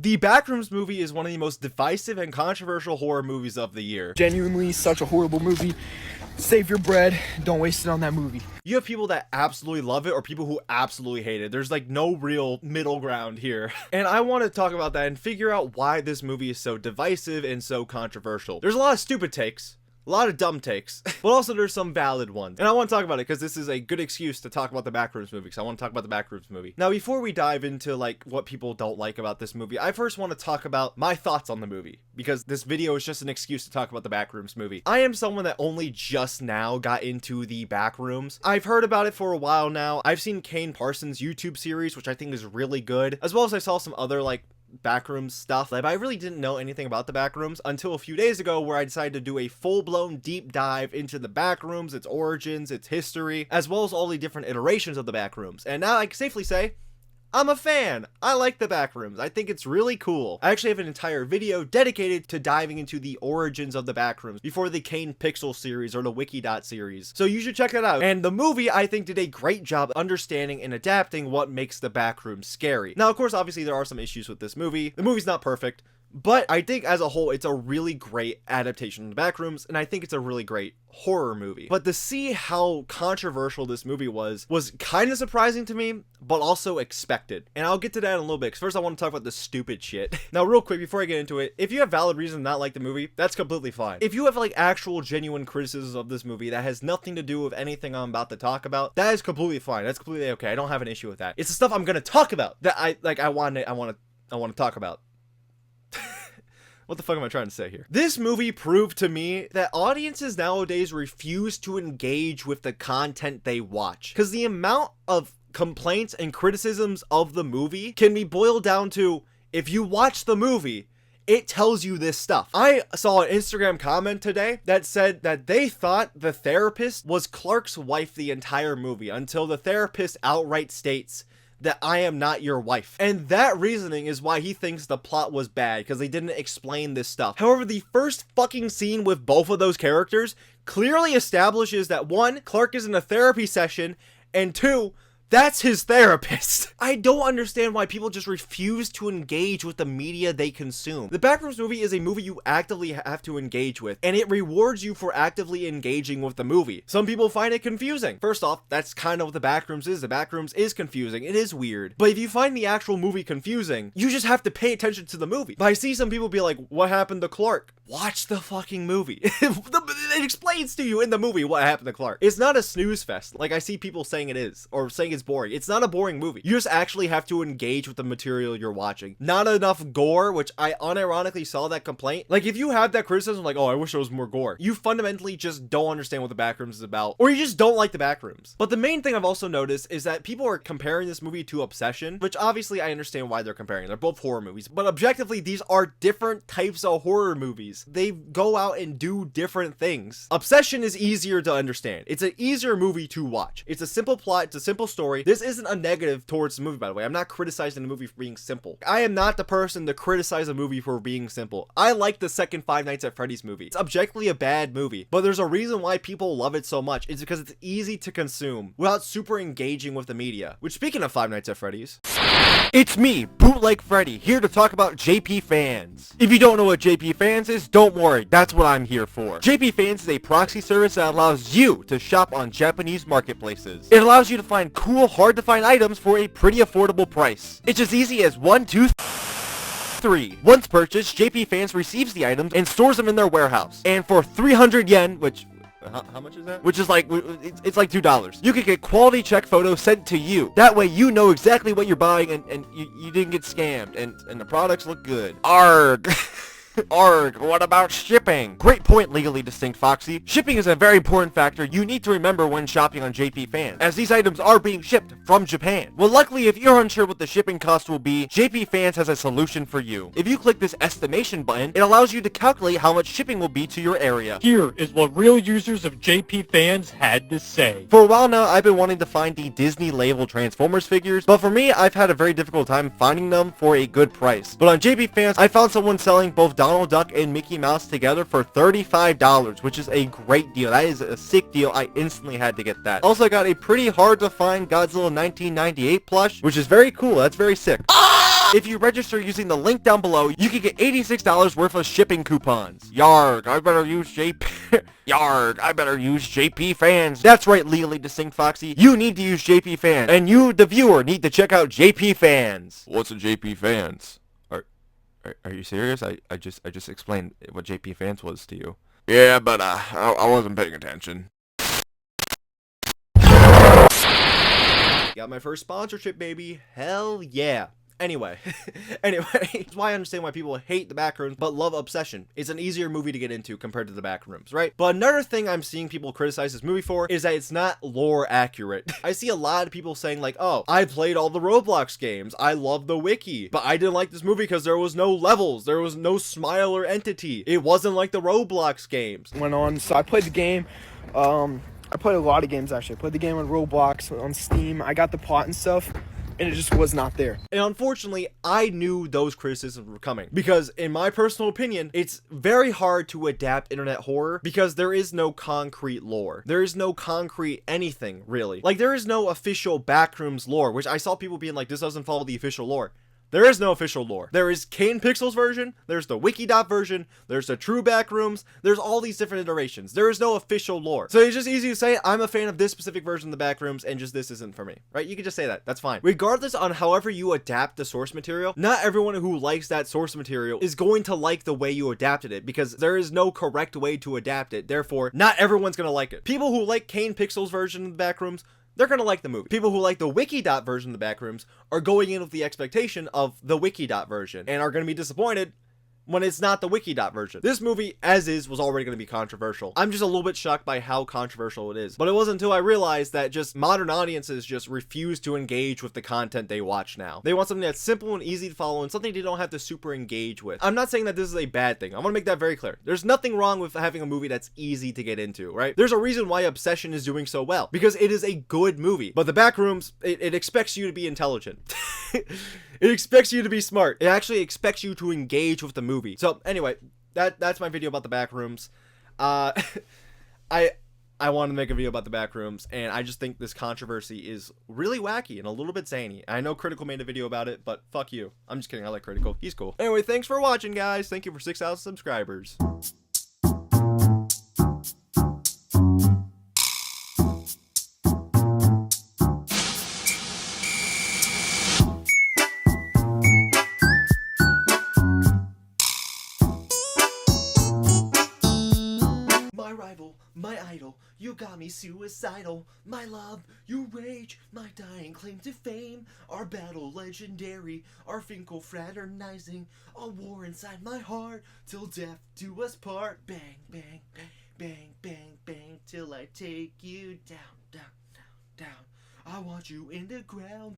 The Backrooms movie is one of the most divisive and controversial horror movies of the year. Genuinely such a horrible movie. Save your bread, don't waste it on that movie. You have people that absolutely love it or people who absolutely hate it. There's like no real middle ground here. And I want to talk about that and figure out why this movie is so divisive and so controversial. There's a lot of stupid takes. A lot of dumb takes, but also there's some valid ones. And I want to talk about it because this is a good excuse to talk about the Backrooms movie, because I want to talk about the Backrooms movie. Now, before we dive into like what people don't like about this movie, I first want to talk about my thoughts on the movie, because this video is just an excuse to talk about the Backrooms movie. I am someone that only just now got into the Backrooms. I've heard about it for a while now. I've seen Kane Parsons' YouTube series, which I think is really good, as well as I saw some other like Backrooms stuff, but I really didn't know anything about the Backrooms until a few days ago, where I decided to do a full-blown deep dive into the Backrooms, its origins, its history, as well as all the different iterations of the Backrooms. And now I can safely say I'm a fan. I like the Backrooms. I think it's really cool. I actually have an entire video dedicated to diving into the origins of the Backrooms before the Kane Pixel series or the Wikidot series. So you should check that out. And the movie, I think, did a great job understanding and adapting what makes the Backrooms scary. Now, of course, obviously there are some issues with this movie. The movie's not perfect, but I think as a whole, it's a really great adaptation of the Backrooms, and I think it's a really great horror movie. But to see how controversial this movie was kind of surprising to me, but also expected. And I'll get to that in a little bit, because first I want to talk about the stupid shit. Now, real quick, before I get into it, if you have valid reason to not like the movie, that's completely fine. If you have like actual genuine criticisms of this movie that has nothing to do with anything I'm about to talk about, that is completely fine. That's completely okay. I don't have an issue with that. It's the stuff I'm gonna talk about that I want to talk about. What the fuck am I trying to say here? This movie proved to me that audiences nowadays refuse to engage with the content they watch, because the amount of complaints and criticisms of the movie can be boiled down to, if you watch the movie, it tells you this stuff. I saw an Instagram comment today that said that they thought the therapist was Clark's wife the entire movie, until the therapist outright states that I am not your wife. And that reasoning is why he thinks the plot was bad, because they didn't explain this stuff. However, the first fucking scene with both of those characters clearly establishes that one, Clark is in a therapy session, and two, that's his therapist. I don't understand why people just refuse to engage with the media they consume. The Backrooms movie is a movie you actively have to engage with, and it rewards you for actively engaging with the movie. Some people find it confusing. First off, that's kind of what the Backrooms is. The Backrooms is confusing. It is weird. But if you find the actual movie confusing, you just have to pay attention to the movie. But I see some people be like, what happened to Clark? Watch the fucking movie. It explains to you in the movie what happened to Clark. It's not a snooze fest like I see people saying it is, or saying it's boring. It's not a boring movie. You just actually have to engage with the material you're watching. Not enough gore, which I unironically saw that complaint. Like, if you have that criticism, like, oh, I wish there was more gore, you fundamentally just don't understand what the Backrooms is about, or you just don't like the Backrooms. But the main thing I've also noticed is that people are comparing this movie to Obsession, which obviously I understand why they're comparing. They're both horror movies, but objectively, these are different types of horror movies. They go out and do different things. Obsession is easier to understand. It's an easier movie to watch. It's a simple plot. It's a simple story. This isn't a negative towards the movie, by the way. I'm not criticizing the movie for being simple. I am not the person to criticize a movie for being simple. I like the second Five Nights at Freddy's movie. It's objectively a bad movie, but there's a reason why people love it so much. It's because it's easy to consume without super engaging with the media. Which, speaking of Five Nights at Freddy's, it's me, Bootleg Freddy, here to talk about JP Fans. If you don't know what JP Fans is, don't worry, that's what I'm here for. JP Fans is a proxy service that allows you to shop on Japanese marketplaces. It allows you to find cool, hard to find items for a pretty affordable price. It's as easy as 1, 2, 3. Once purchased, JP Fans receives the items and stores them in their warehouse. And for 300 yen, which... How much is that? Which is like, it's like $2. You can get quality check photos sent to you. That way you know exactly what you're buying and you didn't get scammed and the products look good. Arg. Arg, what about shipping? Great point, Legally Distinct Foxy. Shipping is a very important factor you need to remember when shopping on JP Fans, as these items are being shipped from Japan. Well, luckily, if you're unsure what the shipping cost will be, JP Fans has a solution for you. If you click this estimation button, it allows you to calculate how much shipping will be to your area. Here is what real users of JP Fans had to say. For a while now, I've been wanting to find the Disney label Transformers figures, but for me, I've had a very difficult time finding them for a good price. But on JP Fans, I found someone selling both Donald Duck and Mickey Mouse together for $35, which is a great deal. That is a sick deal. I instantly had to get that. Also got a pretty hard to find Godzilla 1998 plush, which is very cool. That's very sick. If you register using the link down below, you can get $86 worth of shipping coupons. Yarg, I better use JP. Yarg, I better use JP Fans. That's right, legally distinct Foxy. You need to use JP Fans, and you, the viewer, need to check out JP Fans. What's a JP Fans? Are you serious? I just explained what JP Fans was to you. Yeah, but I wasn't paying attention. Got my first sponsorship, baby. Hell yeah. Anyway, that's why I understand why people hate the Backrooms but love Obsession. It's an easier movie to get into compared to the Backrooms, right? But another thing I'm seeing people criticize this movie for is that it's not lore accurate. I see a lot of people saying like, oh, I played all the Roblox games, I love the wiki, but I didn't like this movie because there was no levels, there was no smile or entity. It wasn't like the Roblox games. Went on, so I played the game. I played a lot of games actually. I played the game on Roblox, on Steam. I got the plot and stuff, and it just was not there. And unfortunately, I knew those criticisms were coming because in my personal opinion, it's very hard to adapt internet horror because there is no concrete lore. There is no concrete anything, really. Like, there is no official Backrooms lore, which I saw people being like, this doesn't follow the official lore. There is no official lore. There is Kane Pixels version, there's the Wikidot version, there's the true Backrooms, there's all these different iterations. There is no official lore. So it's just easy to say, I'm a fan of this specific version of the Backrooms, and just this isn't for me, right? You can just say that, that's fine. Regardless on however you adapt the source material, not everyone who likes that source material is going to like the way you adapted it, because there is no correct way to adapt it. Therefore, not everyone's gonna like it. People who like Kane Pixels version of the Backrooms, they're going to like the movie. People who like the Wikidot version of the Backrooms are going in with the expectation of the Wikidot version and are going to be disappointed when it's not the Wikidot version. This movie, as is, was already going to be controversial. I'm just a little bit shocked by how controversial it is. But it wasn't until I realized that just modern audiences just refuse to engage with the content they watch now. They want something that's simple and easy to follow and something they don't have to super engage with. I'm not saying that this is a bad thing. I want to make that very clear. There's nothing wrong with having a movie that's easy to get into, right? There's a reason why Obsession is doing so well, because it is a good movie. But the Backrooms, it expects you to be intelligent. It expects you to be smart. It actually expects you to engage with the movie. So anyway, that's my video about the Backrooms. I wanted to make a video about the Backrooms, and I just think this controversy is really wacky and a little bit zany. I know Critical made a video about it, but fuck you. I'm just kidding. I like Critical. He's cool. Anyway, thanks for watching, guys. Thank you for 6,000 subscribers. My idol, you got me suicidal. My love, you rage. My dying claim to fame. Our battle legendary. Our Finkel fraternizing. A war inside my heart. Till death do us part. Bang, bang, bang, bang, bang, bang. Till I take you down, down, down, down. I want you in the ground.